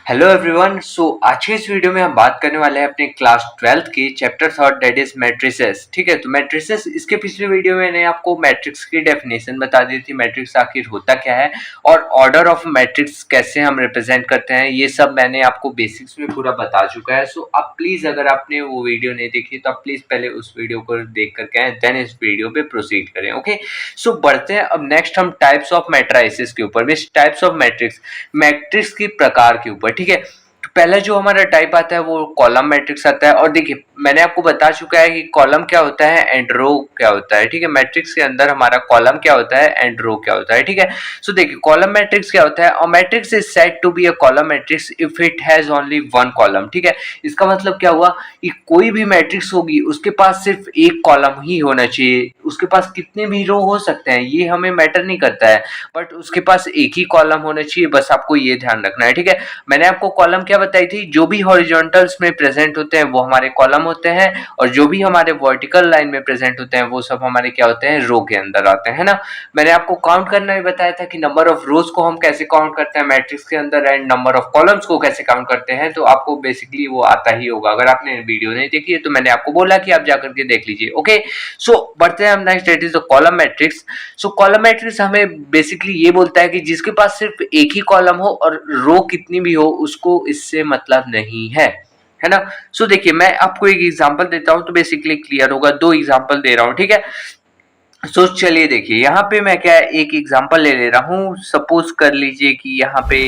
Hello everyone. आज के इस वीडियो में हम बात करने वाले हैं अपने क्लास 12th की chapter third that is matrices. ठीक है, तो मैट्रिसेस, इसके पिछले वीडियो में मैंने आपको मैट्रिक्स की डेफिनेशन बता दी थी, मैट्रिक्स आखिर होता क्या है और ऑर्डर ऑफ मैट्रिक्स कैसे हम रिप्रेजेंट करते हैं, ये सब मैंने आपको बेसिक्स में पूरा बता चुका है। सो आप प्लीज, अगर आपने वो वीडियो नहीं देखी तो आप प्लीज पहले उस वीडियो को देख करके आए, देन इस वीडियो पे प्रोसीड करें। ओके, सो बढ़ते हैं अब नेक्स्ट हम टाइप्स ऑफ मैट्राइसिस के ऊपर, means types of matrix, matrix की प्रकार के ऊपर। ठीक है, तो पहला जो हमारा टाइप आता है वो कॉलम मैट्रिक्स आता है। और देखिए, मैंने आपको बता चुका है कि कॉलम क्या होता है एंड रो क्या होता है। ठीक है, मैट्रिक्स के अंदर हमारा कॉलम क्या होता है एंड रो क्या होता है। ठीक है, सो देखिए कॉलम मैट्रिक्स क्या होता है। और matrix is said to be a column matrix if it has only one column. ठीक है, इसका मतलब क्या हुआ कि कोई भी मैट्रिक्स होगी उसके पास सिर्फ एक कॉलम ही होना चाहिए। उसके पास कितने भी रो हो सकते हैं ये हमें मैटर नहीं करता है, बट उसके पास एक ही कॉलम होना चाहिए, बस आपको ये ध्यान रखना है। ठीक है, मैंने आपको कॉलम क्या बताई थी, जो भी हॉरिजॉन्टल्स में प्रेजेंट होते हैं वो हमारे कॉलम होते हैं, और जो भी हमारे वर्टिकल लाइन में प्रेजेंट होते हैं वो सब हमारे क्या होते हैं, रो के अंदर आते हैं ना। मैंने आपको काउंट करना भी बताया था कि नंबर ऑफ रोज को हम कैसे काउंट करते हैं मैट्रिक्स के अंदर एंड नंबर ऑफ कॉलम्स को कैसे काउंट करते हैं, तो आपको बेसिकली वो आता ही होगा। अगर आपने वीडियो नहीं देखी है तो मैंने आपको बोला कि आप जाकर के देख लीजिए। ओके, सो बढ़ते हैं हम next, that is the column matrix. So column matrix हमें बेसिकली ये बोलता है कि जिसके पास सिर्फ एक ही कॉलम हो और रो कितनी भी हो उसको इससे मतलब नहीं है ना। सो देखिए, मैं आपको एक एग्जांपल देता हूं तो बेसिकली क्लियर होगा। दो एग्जांपल दे रहा हूं, ठीक है। सो चलिए देखिए, यहाँ पे मैं क्या एक एग्जांपल ले रहा हूँ। सपोज कर लीजिए कि यहाँ पे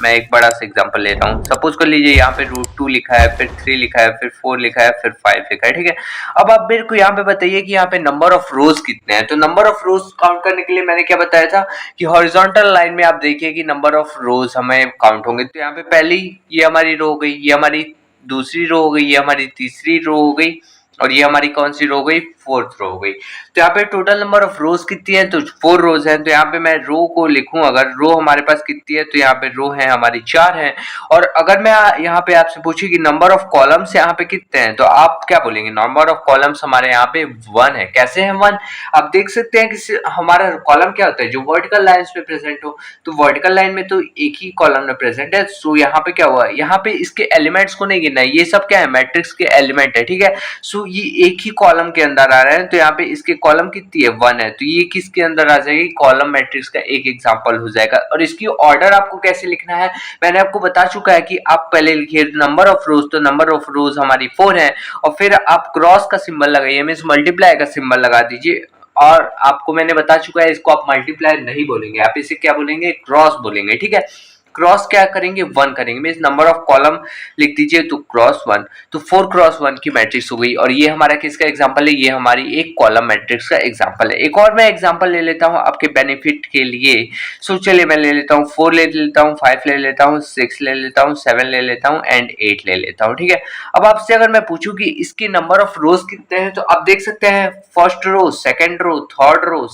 मैं एक बड़ा सा एग्जांपल ले रहा हूँ। सपोज कर लीजिए यहाँ पे √2 लिखा है, फिर 3 लिखा है, फिर 4 लिखा है, फिर 5 लिखा है। ठीक है, अब आप मेरे को यहाँ पे बताइए कि यहाँ पे नंबर ऑफ रोज कितने हैं। तो नंबर ऑफ रोज काउंट करने के लिए मैंने क्या बताया था कि हॉरिजॉन्टल लाइन में आप देखिए कि नंबर ऑफ रोज हमें काउंट होंगे। तो यहाँ पे पहली ये हमारी रो हो गई, ये हमारी दूसरी रो हो गई, ये हमारी तीसरी रो हो गई, और ये हमारी कौन सी रो हो गई, फोर्थ रो हो गई। तो यहाँ पे टोटल नंबर ऑफ रोज कितनी है, तो 4 रोज है। तो यहाँ पे मैं रो को लिखूं, अगर रो हमारे पास कितनी है तो यहाँ पे रो है हमारी 4 है। और अगर मैं यहाँ पे आपसे पूछूं कि नंबर ऑफ कॉलम्स यहाँ पे कितने हैं, तो आप क्या बोलेंगे, नंबर ऑफ कॉलम्स हमारे यहाँ पे 1 है। कैसे है 1, आप देख सकते हैं कि हमारा कॉलम क्या होता है, जो वर्टिकल लाइंस पे प्रेजेंट हो, तो वर्टिकल लाइन में तो एक ही कॉलम में प्रेजेंट है। सो यहाँ पे क्या हुआ, यहाँ पे इसके एलिमेंट्स को नहीं गिनना है, ये सब क्या है, मैट्रिक्स के एलिमेंट है। ठीक है, सो ये एक ही कॉलम के अंदर आ रहे हैं, तो यहाँ पे इसके कॉलम कितनी है, 1 है। तो ये किसके अंदर आ जाएगी, कॉलम मैट्रिक्स का एक एग्जांपल हो जाएगा। और इसकी ऑर्डर आपको कैसे लिखना है मैंने आपको बता चुका है कि आप पहले लिखिए नंबर ऑफ रोज, तो नंबर ऑफ रोज हमारी 4 है, और फिर आप क्रॉस का सिंबल लगाइए, मींस मल्टीप्लाई का सिंबल लगा दीजिए। और आपको मैंने बता चुका है, इसको आप मल्टीप्लाई नहीं बोलेंगे, आप इसे क्या बोलेंगे, क्रॉस बोलेंगे। ठीक है, क्रॉस क्या करेंगे, 1 करेंगे, मींस नंबर ऑफ कॉलम लिख दीजिए तो क्रॉस 1, तो 4 क्रॉस 1 की मैट्रिक्स हो गई। और ये हमारा किसका एग्जांपल है, ये हमारी एक कॉलम मैट्रिक्स का एग्जांपल है। एक और मैं एग्जांपल ले लेता हूं आपके बेनिफिट के लिए। सो चलिए मैं ले लेता हूं 4 ले लेता हूं, 5 ले लेता हूं, 6 ले लेता हूं, 7 ले लेता हूं एंड 8 ले लेता हूं। ठीक है, अब आपसे अगर मैं पूछूं कि इसकी नंबर ऑफ रोज कितने हैं, तो आप देख सकते हैं first row, second row, third row,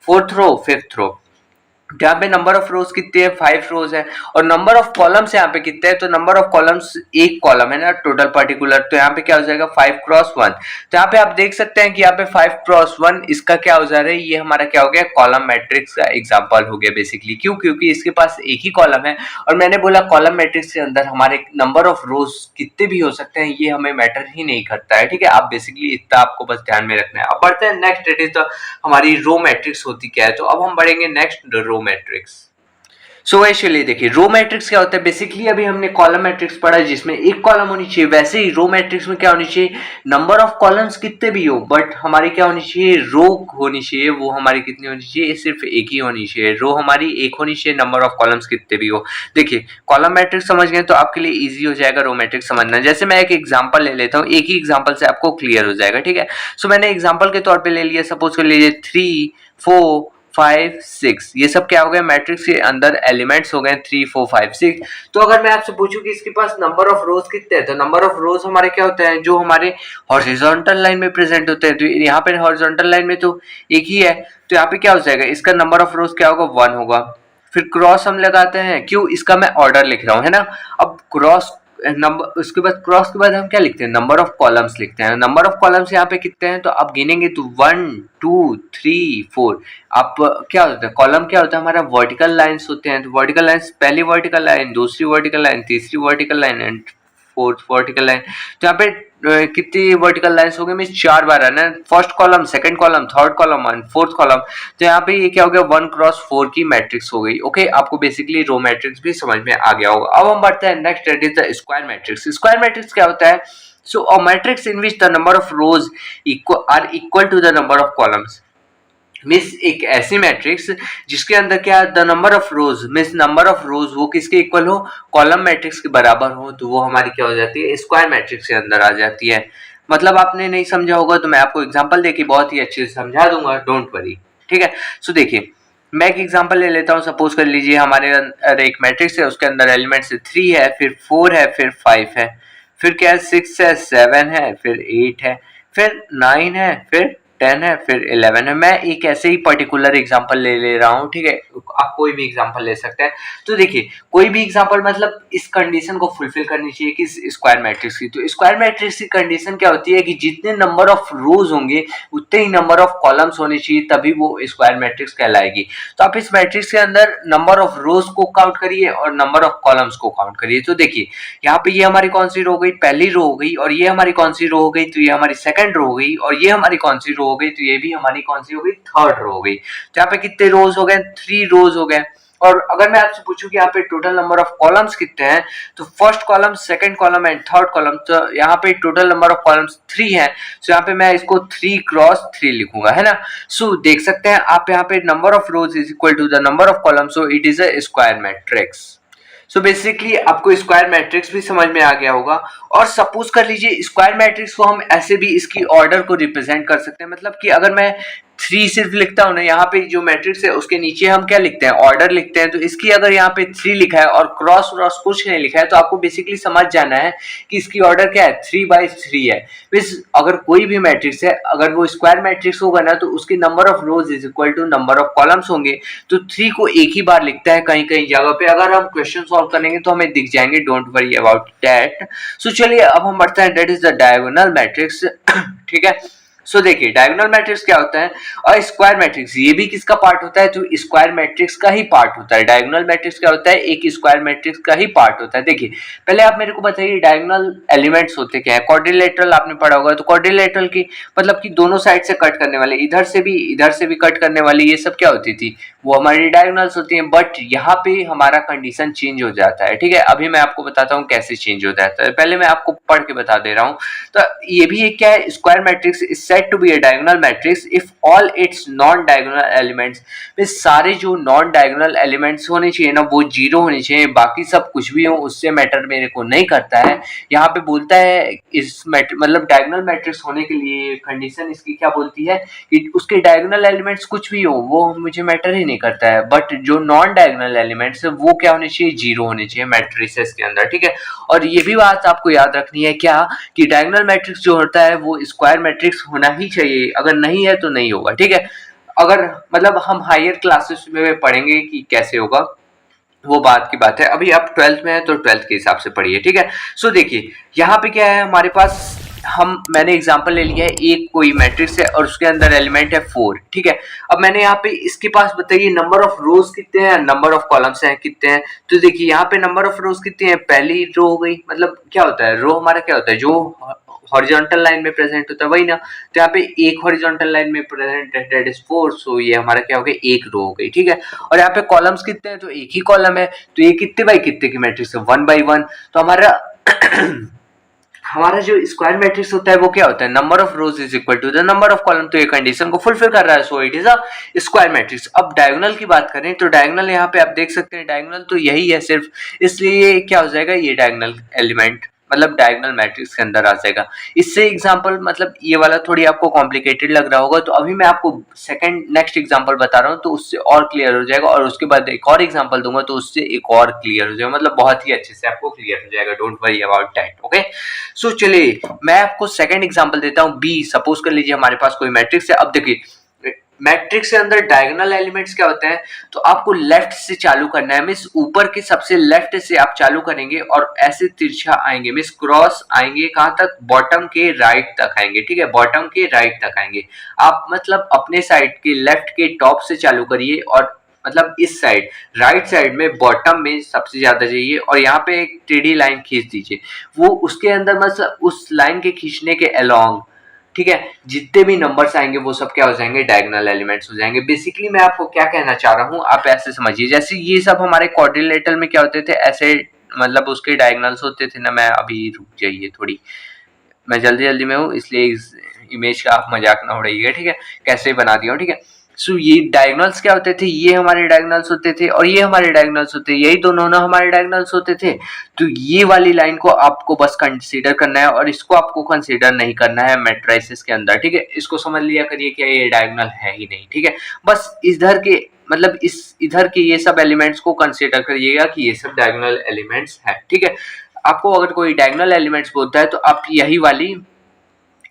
fourth row, fifth row. यहाँ पे नंबर ऑफ रोज कितने हैं, 5 रोज है। और नंबर ऑफ कॉलम्स यहाँ पे कितने हैं, तो नंबर ऑफ कॉलम्स एक कॉलम है ना टोटल पर्टिकुलर, तो यहाँ पे क्या हो जाएगा 5 क्रॉस 1। तो यहाँ पे आप देख सकते हैं कि यहाँ पे 5 क्रॉस 1 इसका क्या हो जा रहा है, ये हमारा क्या हो गया, कॉलम मैट्रिक्स का एग्जांपल हो गया बेसिकली। क्यों, क्योंकि इसके पास एक ही कॉलम है। और मैंने बोला कॉलम मैट्रिक्स के अंदर हमारे नंबर ऑफ रोज कितने भी हो सकते हैं ये हमें मैटर ही नहीं करता है। ठीक है, आप बेसिकली इतना आपको बस ध्यान में रखना है। अब बढ़ते हैं नेक्स्ट, इट इज द हमारी रो मैट्रिक्स होती क्या है। तो अब हम बढ़ेंगे नेक्स्ट, रो मैट्रिक्स। सो चलिए देखिए, रो मैट्रिक्स क्या होता है। बेसिकली अभी हमने कॉलम मैट्रिक्स पढ़ा जिसमें एक कॉलम होनी चाहिए, वैसे ही रो मैट्रिक्स में क्या होनी चाहिए, नंबर ऑफ कॉलम्स कितने भी हो, बट हमारी क्या होनी चाहिए, रो होनी चाहिए। वो हमारी कितनी होनी चाहिए, सिर्फ एक ही होनी चाहिए, रो हमारी एक होनी चाहिए, नंबर ऑफ कॉलम्स कितने भी हो। देखिए कॉलम मैट्रिक्स समझ गए तो आपके लिए ईजी हो जाएगा रो मैट्रिक्स समझना। जैसे मैं एक एग्जाम्पल ले लेता हूँ, एक ही एग्जाम्पल से आपको क्लियर हो जाएगा। ठीक है, सो मैंने एग्जाम्पल के तौर पर ले लिया, सपोज कर लीजिए 3, 4, 5, 6, ये सब क्या हो गए, मैट्रिक्स के अंदर एलिमेंट्स हो गए 3, 4, 5, 6। तो अगर मैं आपसे पूछूं कि इसके पास नंबर ऑफ रोज कितने हैं, तो नंबर ऑफ रोज हमारे क्या होते हैं, जो हमारे हॉरिजॉन्टल लाइन में प्रेजेंट होते हैं। तो यहाँ पे हॉरिजॉन्टल लाइन में तो एक ही है, तो यहाँ पे क्या हो जाएगा, इसका नंबर ऑफ रोज क्या होगा, 1 होगा। फिर क्रॉस हम लगाते हैं, क्यों, इसका मैं ऑर्डर लिख रहा हूँ है ना। अब क्रॉस नंबर, उसके बाद क्रॉस के बाद हम क्या लिखते हैं, नंबर ऑफ कॉलम्स लिखते हैं। नंबर ऑफ कॉलम्स यहाँ पे कितने हैं, तो आप गिनेंगे तो 1 2 3 4। आप क्या होता है, कॉलम क्या होता है हमारा, वर्टिकल लाइंस होते हैं। तो वर्टिकल लाइंस, पहली वर्टिकल लाइन, दूसरी वर्टिकल लाइन, तीसरी vertical line and fourth vertical line. तो यहाँ पे कितनी वर्टिकल लाइंस हो गई, मीन 4 बार है ना, first column, second column, third column and fourth column. तो यहाँ पे ये क्या हो गया, 1 क्रॉस 4 की मैट्रिक्स हो गई। ओके, आपको बेसिकली रो मैट्रिक्स भी समझ में आ गया होगा। अब हम बढ़ते हैं next, that is the square matrix. Square matrix क्या होता है, so a matrix in which the number of rows are equal to the number of columns. Means एक ऐसी मैट्रिक्स जिसके अंदर क्या, the number of rows, means number of rows वो किसके इक्वल हो, कॉलम मैट्रिक्स के बराबर हो, तो वो हमारी क्या हो जाती है, स्क्वायर मैट्रिक्स के अंदर आ जाती है। मतलब आपने नहीं समझा होगा तो मैं आपको एग्जांपल देके बहुत ही अच्छे से समझा दूंगा, डोंट वरी। ठीक है, सो देखिए मैं एक एग्जांपल ले लेता हूँ। सपोज कर लीजिए हमारे अंदर एक मैट्रिक्स है, उसके अंदर एलिमेंट्स 3 है, फिर 4 है, फिर 5 है, फिर क्या है 6 है, 7 है, फिर 8 है, फिर 9 है, फिर 10 है, फिर 11 है। मैं एक ऐसे ही पर्टिकुलर एग्जांपल ले रहा हूँ, ठीक है, आप कोई भी एग्जांपल ले सकते हैं। तो देखिए कोई भी एग्जांपल मतलब इस कंडीशन को फुलफिल करनी चाहिए कि स्क्वायर मैट्रिक्स की। तो स्क्वायर मैट्रिक्स की कंडीशन क्या होती है कि जितने नंबर ऑफ रोज होंगे उतने ही नंबर ऑफ कॉलम्स होने चाहिए, तभी वो स्क्वायर मैट्रिक्स कहलाएगी। तो आप इस मैट्रिक्स के अंदर नंबर ऑफ रोज को काउंट करिए और नंबर ऑफ कॉलम्स को काउंट करिए। तो देखिए यहाँ पे ये हमारी कौन सी रो हो गई, पहली रो हो गई, और ये हमारी कौन सी रो हो गई, तो ये हमारी सेकंड रो हो गई, और ये हमारी कौन सी रो हो गई, तो ये भी हमारी कौन सी हो गई, थर्ड रो हो गई। तो यहाँ पे कितने रोज हो गए, 3 रोज हो गए। और अगर मैं आपसे पूछूं कि यहाँ पे टोटल नंबर ऑफ कॉलम्स कितने हैं, तो first column, second column and third column, तो यहाँ पे टोटल नंबर ऑफ कॉलम्स 3 है। सो यहाँ पे मैं इसको 3 क्रॉस 3 लिखूंगा, है ना। सो देख सकते हैं आप यहाँ पे number of rows is equal to the number of columns, so it is a square matrix. So basically आपको स्क्वायर मैट्रिक्स भी समझ में आ गया होगा। और सपोज कर लीजिए स्क्वायर मैट्रिक्स को हम ऐसे भी इसकी ऑर्डर को रिप्रेजेंट कर सकते हैं। मतलब कि अगर मैं 3 सिर्फ लिखता हूं ना, यहाँ पे जो मैट्रिक्स है उसके नीचे हम क्या लिखते हैं, ऑर्डर लिखते हैं। तो इसकी अगर यहाँ पे 3 लिखा है और क्रॉस क्रॉस कुछ नहीं लिखा है, तो आपको बेसिकली समझ जाना है कि इसकी ऑर्डर क्या है, 3/3 है। मींस अगर कोई भी मैट्रिक्स है, अगर वो स्क्वायर मैट्रिक्स होगा ना, तो उसकी number of rows is equal to number of columns होंगे। तो 3 को एक ही बार लिखता है कहीं कहीं जगह पे। अगर हम क्वेश्चन सॉल्व करेंगे तो हमें दिख जाएंगे, डोंट वरी अबाउट दैट। सो चलिए अब हम बढ़ते हैं, that is the diagonal matrix. ठीक है, सो देखिए डायगोनल मैट्रिक्स क्या होता है और स्क्वायर मैट्रिक्स ये भी किसका पार्ट होता है, तो स्क्वायर मैट्रिक्स का ही पार्ट होता है। डायगोनल मैट्रिक्स क्या होता है, एक स्क्वायर मैट्रिक्स का ही पार्ट होता है। देखिए पहले आप मेरे को बताइए डायगोनल एलिमेंट्स होते क्या है। क्वाड्रिलेटरल आपने पढ़ा होगा, तो क्वाड्रिलेटरल की मतलब कि दोनों साइड से कट करने वाले, इधर से भी कट करने वाली, ये सब क्या होती थी, वो हमारी डायगोनल्स होती हैं। बट यहाँ पे हमारा कंडीशन चेंज हो जाता है। ठीक है, अभी मैं आपको बताता हूँ कैसे चेंज हो जाता है, पहले मैं आपको पढ़ के बता दे रहा हूँ। तो ये भी एक क्या है, square matrix is said to be a diagonal matrix if all its non diagonal elements, सारे जो नॉन डायगोनल एलिमेंट्स होने चाहिए ना वो 0 होने चाहिए, बाकी सब कुछ भी हो उससे मैटर मेरे को नहीं करता है। यहाँ पे बोलता है इस मतलब डायगोनल मैट्रिक्स होने के लिए कंडीशन इसकी क्या बोलती है कि उसके डायगोनल एलिमेंट्स कुछ भी हो वो मुझे मैटर ही नहीं करता है, बट जो नॉन डायगोनल एलिमेंट्स है वो क्या होने चाहिए, 0 होने चाहिए मैट्रिसेस के अंदर। ठीक है, और ये भी बात आपको याद रखनी है क्या, कि डायगोनल मैट्रिक्स जो होता है वो स्क्वायर मैट्रिक्स होना ही चाहिए, अगर नहीं है तो नहीं होगा। ठीक है, अगर मतलब हम हायर क्लासेस में पढ़ेंगे कि कैसे होगा, वो बात की बात है। अभी आप 12th में है तो 12th के हिसाब से पढ़िए। ठीक है, सो देखिए यहाँ पे क्या है हमारे पास, मैंने एग्जांपल ले लिया है, एक कोई मैट्रिक्स है और उसके अंदर एलिमेंट है 4। ठीक है, अब मैंने यहाँ पे इसके पास बताइए नंबर ऑफ रोज कितने हैं, नंबर ऑफ कॉलम्स हैं कितने हैं। तो देखिए यहाँ पे नंबर ऑफ रोज कितने हैं, पहली रो हो गई, मतलब क्या होता है रो हमारा क्या होता है, जो हॉरिजॉन्टल लाइन में प्रेजेंट होता है वही ना। तो यहाँ पे एक हॉरिजॉन्टल लाइन में प्रेजेंट है, दैट इज 4। सो ये हमारा क्या हो गया, एक रो हो गई। ठीक है, और यहाँ पे कॉलम्स कितने हैं, तो एक ही कॉलम है। तो ये कितने बाई कितने की मैट्रिक्स है, 1/1। तो हमारा जो स्क्वायर मैट्रिक्स होता है वो क्या होता है, number of rows is equal to the number of column. तो ये कंडीशन को फुलफिल कर रहा है, so it is a square matrix. अब डायगोनल की बात करें तो डायगोनल यहाँ पे आप देख सकते हैं, डायगोनल तो यही है सिर्फ, इसलिए क्या हो जाएगा, ये डायगोनल एलिमेंट मतलब डायगोनल मैट्रिक्स के अंदर आ जाएगा। इससे एग्जांपल मतलब ये वाला थोड़ी आपको कॉम्प्लिकेटेड लग रहा होगा, तो अभी मैं आपको नेक्स्ट एग्जांपल बता रहा हूँ तो उससे और क्लियर हो जाएगा, और उसके बाद एक और एग्जांपल दूंगा तो उससे एक और क्लियर हो जाएगा, मतलब बहुत ही अच्छे से आपको क्लियर हो जाएगा, don't worry about that. Okay, so चलिए मैं आपको सेकंड एग्जांपल देता हूँ बी। सपोज कर लीजिए हमारे पास कोई मैट्रिक्स है। अब देखिए मैट्रिक्स के अंदर डायगोनल एलिमेंट्स क्या होते हैं, तो आपको लेफ्ट से चालू करना है, मीन्स ऊपर के सबसे लेफ्ट से आप चालू करेंगे और ऐसे तिरछा आएंगे, मीन्स क्रॉस आएंगे कहां तक, बॉटम के राइट तक आएंगे, ठीक है, बॉटम के राइट तक आएंगे। आप मतलब अपने साइड के लेफ्ट के टॉप से चालू करिए और मतलब इस साइड राइट साइड में बॉटम में सबसे ज्यादा जाइए और यहाँ पे एक टेढ़ी लाइन खींच दीजिए। वो उसके अंदर मतलब उस लाइन के खींचने के अलोंग, ठीक है, जितने भी नंबर्स आएंगे वो सब क्या हो जाएंगे, डायगोनल एलिमेंट्स हो जाएंगे। बेसिकली मैं आपको क्या कहना चाह रहा हूँ, आप ऐसे समझिए, जैसे ये सब हमारे क्वाड्रिलेटरल में क्या होते थे, ऐसे मतलब उसके डायगोनल्स होते थे ना। मैं अभी रुक जाइए थोड़ी, मैं जल्दी जल्दी में हूँ इसलिए इस इमेज का आप मजाक ना उड़ाइएगा, ठीक है, कैसे बना दिया हूँ, ठीक है। सो ये डायगोनल्स क्या होते थे, ये हमारे डायगोनल्स होते थे और ये हमारे डायगोनल्स होते, यही दोनों ना हमारे डायगोनल्स होते थे। तो ये वाली लाइन को आपको बस कंसीडर करना है और इसको आपको कंसीडर नहीं करना है मैट्रिसेस के अंदर, ठीक है। इसको समझ लिया करिए कि ये डायगोनल है ही नहीं, ठीक है। बस इधर के मतलब इस इधर के ये सब एलिमेंट्स को कंसीडर करिएगा कि ये सब डायगोनल एलिमेंट्स है, ठीक है। आपको अगर कोई डायगोनल एलिमेंट्स बोलता है तो आप यही वाली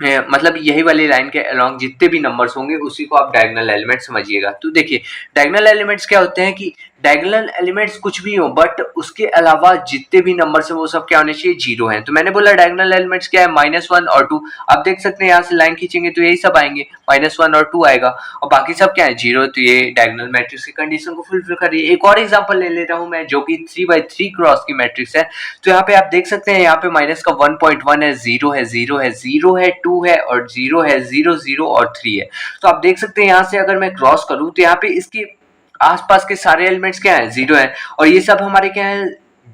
मतलब यही वाली लाइन के अलोंग जितने भी नंबर्स होंगे उसी को आप डायगोनल एलिमेंट समझिएगा। तो देखिए डायगोनल एलिमेंट्स क्या होते हैं कि डायगोनल एलिमेंट्स कुछ भी हो बट उसके अलावा जितने भी नंबर्स हैं वो सब क्या होने चाहिए, जीरो हैं। तो मैंने बोला डायगोनल एलिमेंट्स क्या है, -1 और 2। आप देख सकते हैं यहाँ से लाइन खींचेंगे तो यही सब आएंगे, -1 और 2 आएगा और बाकी सब क्या है, जीरो। तो ये डायगोनल मैट्रिक्स की कंडीशन को फुलफिल कर रही है। एक और एग्जांपल ले लेता हूँ मैं, जो कि 3x3 क्रॉस की मैट्रिक्स है। तो यहाँ पे आप देख सकते हैं, यहाँ पे माइनस का 1.1 है, 0 है, 0 है, 0 है, 2 है और 0 है, 0 0 और 3 है। तो आप देख सकते हैं यहाँ से अगर मैं क्रॉस करूं तो यहाँ पे इसके आसपास के सारे एलिमेंट्स क्या है, जीरो है और ये सब हमारे क्या है,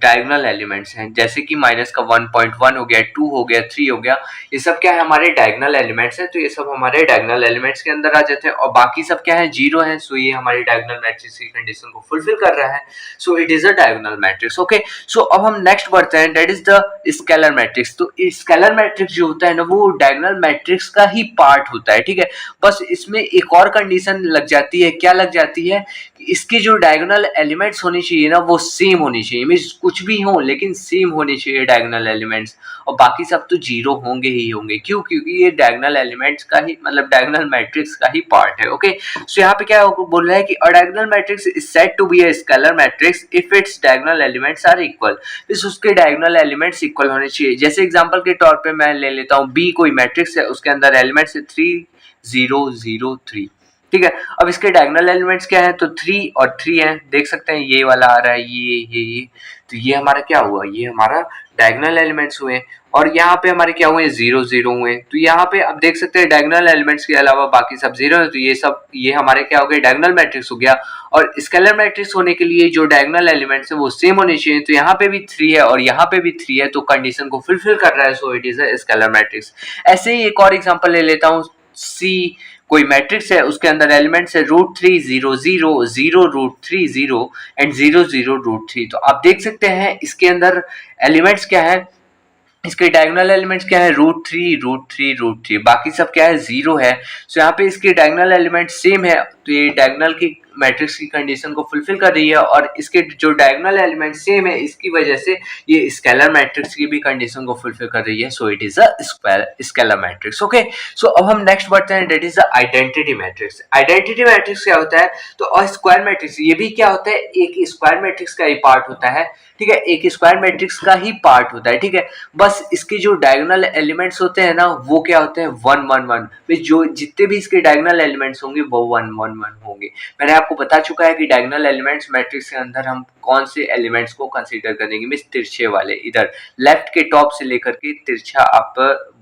डायगोनल एलिमेंट्स हैं। जैसे कि माइनस का 1.1 हो गया, 2 हो गया, 3 हो गया, ये सब क्या है, हमारे डायगोनल एलिमेंट्स हैं। तो ये सब हमारे डायगोनल एलिमेंट्स के अंदर आ जाते हैं और बाकी सब क्या है, जीरो है। सो ये हमारे डायगोनल मैट्रिक्स की कंडीशन को फुलफिल कर रहा है। So it is a diagonal matrix, okay. So अब हम नेक्स्ट बढ़ते हैं, that is the scalar matrix. तो स्केलर मैट्रिक्स जो होता है ना, वो डायगोनल मैट्रिक्स का ही पार्ट होता है, ठीक है। बस इसमें एक और कंडीशन लग जाती है, क्या लग जाती है, इसकी जो डायगोनल एलिमेंट्स होनी चाहिए ना वो सेम होनी चाहिए, मींस कुछ भी हो लेकिन सेम होनी चाहिए डायगोनल एलिमेंट्स, और बाकी सब तो जीरो होंगे ही होंगे। क्यों? क्योंकि ये डायगोनल एलिमेंट्स का ही मतलब डायगोनल मैट्रिक्स का ही पार्ट है, ओके। सो यहाँ पे क्या बोल रहा है कि a diagonal matrix is said to be a scalar matrix if its diagonal elements are equal. इस उसके डायगोनल एलिमेंट्स इक्वल होने चाहिए। जैसे एग्जांपल के तौर पे मैं ले लेता हूँ, बी कोई मैट्रिक्स है, उसके अंदर एलिमेंट्स है 3 0 0 3, ठीक है। अब इसके डायगोनल एलिमेंट्स क्या है, तो 3 और 3 है, देख सकते हैं ये वाला आ रहा है, ये तो ये हमारा क्या हुआ, ये हमारा डायगोनल एलिमेंट्स हुए। और यहाँ पे हमारे क्या हुए, 0 0 हुए। तो यहाँ पे अब देख सकते हैं डायगोनल एलिमेंट्स के अलावा बाकी सब जीरो है, तो ये सब ये हमारे क्या हो गए, डायगोनल मैट्रिक्स हो गया। और स्केलर मैट्रिक्स होने के लिए जो डायगोनल एलिमेंट्स है वो सेम होने चाहिए। तो यहाँ पे भी 3 है और यहाँ पे भी 3 है, तो कंडीशन को फुलफिल कर रहा है। So it is a scalar matrix. ऐसे ही एक और एग्जांपल ले लेता हूँ, सी कोई मैट्रिक्स है, उसके अंदर एलिमेंट्स है √3 0 0 0 √3 0 एंड 0 0 √3। तो आप देख सकते हैं इसके अंदर एलिमेंट्स क्या है, इसके डायगोनल एलिमेंट्स क्या है, √3 √3 √3, बाकी सब क्या है, जीरो है। सो यहाँ पे इसके डायगोनल एलिमेंट सेम है, तो ये डायगोनल की मैट्रिक्स की कंडीशन को फुलफिल कर रही है। और इसके जो डायगोनल एलिमेंट सेम है, इसकी वजह से ये स्केलर मैट्रिक्स की भी कंडीशन को फुलफिल कर रही है। So it is a scalar matrix, okay. So अब हम नेक्स्ट बढ़ते हैं, that is the identity matrix. Identity matrix क्या होता है, तो स्क्वायर मैट्रिक्स, ये भी क्या होता है, एक स्क्वायर मैट्रिक्स का ही पार्ट होता है, ठीक है, एक स्क्वायर मैट्रिक्स का ही पार्ट होता है, ठीक है। बस इसके जो डायगोनल एलिमेंट्स होते हैं ना, वो क्या होते हैं, 1 1 1। जो जितने भी इसके डायगोनल एलिमेंट्स होंगे वो 1 1 1 होंगे। मैंने आपको बता चुका है कि डायगोनल एलिमेंट्स मैट्रिक्स के अंदर हम कौन से एलिमेंट्स को कंसीडर करेंगे, मींस तिरछे वाले, इधर लेफ्ट के टॉप से लेकर के तिरछा आप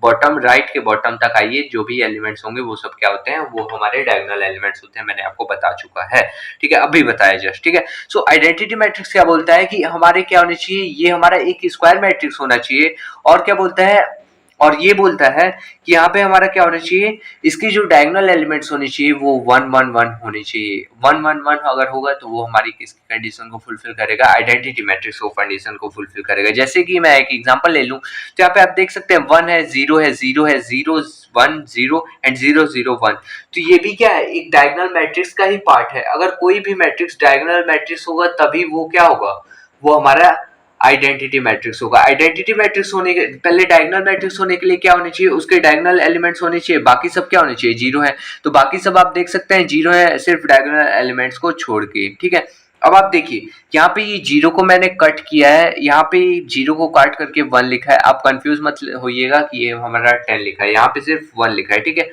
बॉटम राइट के बॉटम तक आइए, जो भी एलिमेंट्स होंगे वो सब क्या होते हैं, वो हमारे डायगोनल एलिमेंट्स होते हैं। मैंने आपको बता चुका है, ठीक है, अभी बताया जस्ट, ठीक है। सो आइडेंटिटी मैट्रिक्स क्या बोलता है कि हमारे क्या होने चाहिए, ये हमारा एक स्क्वायर मैट्रिक्स होना चाहिए। और क्या बोलता है, और ये बोलता है कि यहाँ पे हमारा क्या होना चाहिए, इसकी जो डायगोनल एलिमेंट्स होने चाहिए वो 1 1 1 होने चाहिए। 1 1 1 अगर होगा तो वो हमारी किसकी कंडीशन को फुलफिल करेगा, आइडेंटिटी मैट्रिक्स को कंडीशन को फुलफिल करेगा। जैसे कि मैं एक एग्जांपल ले लूं, तो यहाँ पे आप देख सकते हैं 1 है, 0 है, 0 है, 0 1 0 एंड 0 0 1। तो ये भी क्या है, एक डायगोनल मैट्रिक्स का ही पार्ट है। अगर कोई भी मैट्रिक्स डायगोनल मैट्रिक्स होगा तभी वो क्या होगा, वो हमारा आइडेंटिटी मैट्रिक्स होगा। आइडेंटिटी मैट्रिक्स होने के पहले डायगोनल मैट्रिक्स होने के लिए क्या होने चाहिए, उसके डायगोनल एलिमेंट्स होने चाहिए, बाकी सब क्या होने चाहिए, जीरो है। तो बाकी सब आप देख सकते हैं जीरो है, सिर्फ डायगोनल एलिमेंट्स को छोड़ के, ठीक है। अब आप देखिए यहाँ पे ये जीरो को मैंने कट किया है, यहाँ पे जीरो को काट करके 1 लिखा है। आप कंफ्यूज मत होइएगा कि ये हमारा 10 लिखा है, यहाँ पे सिर्फ 1 लिखा है, ठीक है।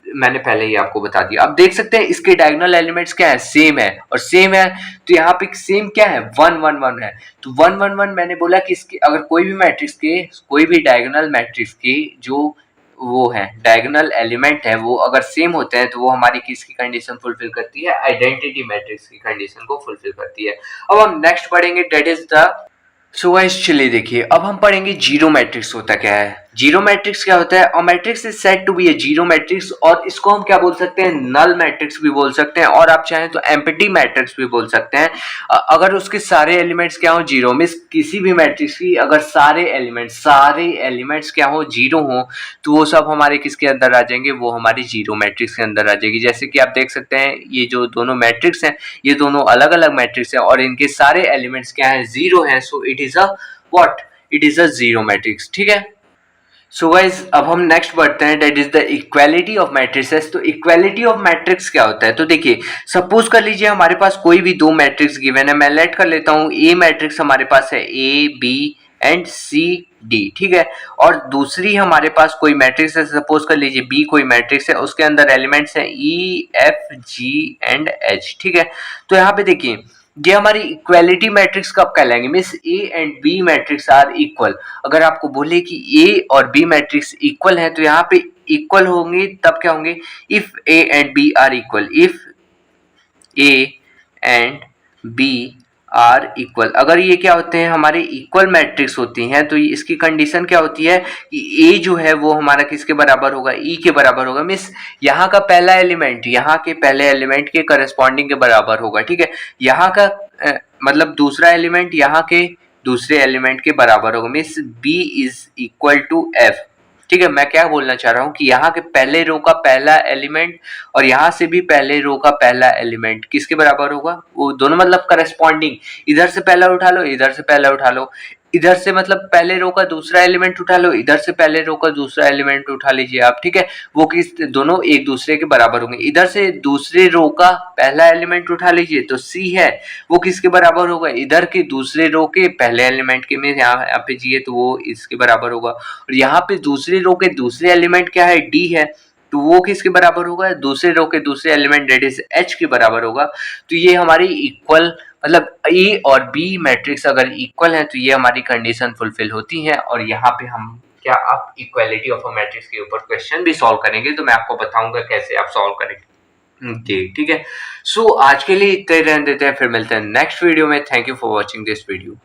मैंने पहले ही आपको बता दिया। अब देख सकते हैं इसके डायगोनल एलिमेंट्स क्या है, सेम है, और सेम है तो यहाँ पे सेम क्या है, 1 1 1 है। तो 1 1 1 मैंने बोला कि इसके अगर कोई भी मैट्रिक्स के, कोई भी डायगोनल मैट्रिक्स के जो वो है डायगोनल एलिमेंट है, वो अगर सेम होते हैं तो वो हमारी किसकी कंडीशन फुलफिल करती है, आइडेंटिटी मैट्रिक्स की कंडीशन को फुलफिल करती है। अब हम नेक्स्ट पढ़ेंगे, that is the so guys चलिए देखिए, अब हम पढ़ेंगे जीरो मैट्रिक्स होता क्या है। जीरो मैट्रिक्स क्या होता है, a matrix is said to be a zero matrix, और इसको हम क्या बोल सकते हैं, नल मैट्रिक्स भी बोल सकते हैं, और आप चाहें तो एम्प्टी मैट्रिक्स भी बोल सकते हैं। अगर उसके सारे एलिमेंट्स क्या हो, जीरो, मींस किसी भी मैट्रिक्स की अगर सारे एलिमेंट्स क्या हो, जीरो हो, तो वो सब हमारे किसके अंदर आ जाएंगे, वो हमारी जीरो मैट्रिक्स के अंदर आ जाएगी। जैसे कि आप देख सकते हैं ये जो दोनों मैट्रिक्स हैं, ये दोनों अलग अलग मैट्रिक्स हैं और इनके सारे एलिमेंट्स क्या है, जीरो है। So it is a what, it is a zero matrix, ठीक है। सो गाइज अब हम नेक्स्ट बढ़ते हैं, that is the equality of matrices. तो इक्वालिटी ऑफ मैट्रिक्स क्या होता है, तो देखिए सपोज कर लीजिए हमारे पास कोई भी दो मैट्रिक्स गिवन है, मैं लेट कर लेता हूं ए मैट्रिक्स हमारे पास है, A B and C D, ठीक है। और दूसरी हमारे पास कोई मैट्रिक्स है, सपोज कर लीजिए बी कोई मैट्रिक्स है, उसके अंदर एलिमेंट्स है E F G and H, ठीक है। तो यहाँ पे देखिए ये हमारी इक्वालिटी मैट्रिक्स कब कहलाएंगे, means A and B matrix are equal. अगर आपको बोले कि ए और बी मैट्रिक्स इक्वल है तो यहाँ पे इक्वल होंगे तब क्या होंगे, if A and B are equal, if A and B are equal. अगर ये क्या होते हैं, हमारे इक्वल मैट्रिक्स होती हैं, तो इसकी कंडीशन क्या होती है कि ए जो है वो हमारा किसके बराबर होगा, ई के बराबर होगा। मीन्स यहाँ का पहला एलिमेंट यहाँ के पहले एलिमेंट के करस्पॉन्डिंग के बराबर होगा, ठीक है। यहाँ का मतलब दूसरा एलिमेंट यहाँ के दूसरे एलिमेंट के बराबर होगा। Means B is equal to F, ठीक है। मैं क्या बोलना चाह रहा हूँ कि यहाँ के पहले रो का पहला एलिमेंट और यहाँ से भी पहले रो का पहला एलिमेंट किसके बराबर होगा, वो दोनों मतलब करस्पॉन्डिंग, इधर से पहला उठा लो, इधर से पहला उठा लो, इधर से मतलब पहले रो का दूसरा एलिमेंट उठा लो, इधर से पहले रो का दूसरा एलिमेंट उठा लीजिए आप, ठीक है। वो किस दोनों एक दूसरे के बराबर होंगे। इधर से दूसरे रो का पहला एलिमेंट उठा लीजिए तो सी है, वो किसके बराबर होगा, इधर के दूसरे रो के पहले एलिमेंट के, में यहाँ पे जी है तो वो इसके बराबर होगा। और यहाँ पे दूसरे रो के दूसरे एलिमेंट क्या है, डी है, तो वो किसके बराबर होगा, दूसरे रो के दूसरे एलिमेंट दैट इज एच के बराबर होगा। तो ये हमारी इक्वल मतलब ए और बी मैट्रिक्स अगर इक्वल है तो ये हमारी कंडीशन फुलफिल होती है। और यहाँ पे हम क्या आप इक्वालिटी ऑफ अ मैट्रिक्स के ऊपर क्वेश्चन भी सॉल्व करेंगे, तो मैं आपको बताऊंगा कैसे आप सॉल्व करेंगे, ठीक है। सो आज के लिए इतना ही रहने देते हैं, फिर मिलते हैं नेक्स्ट वीडियो में। Thank you for watching this video.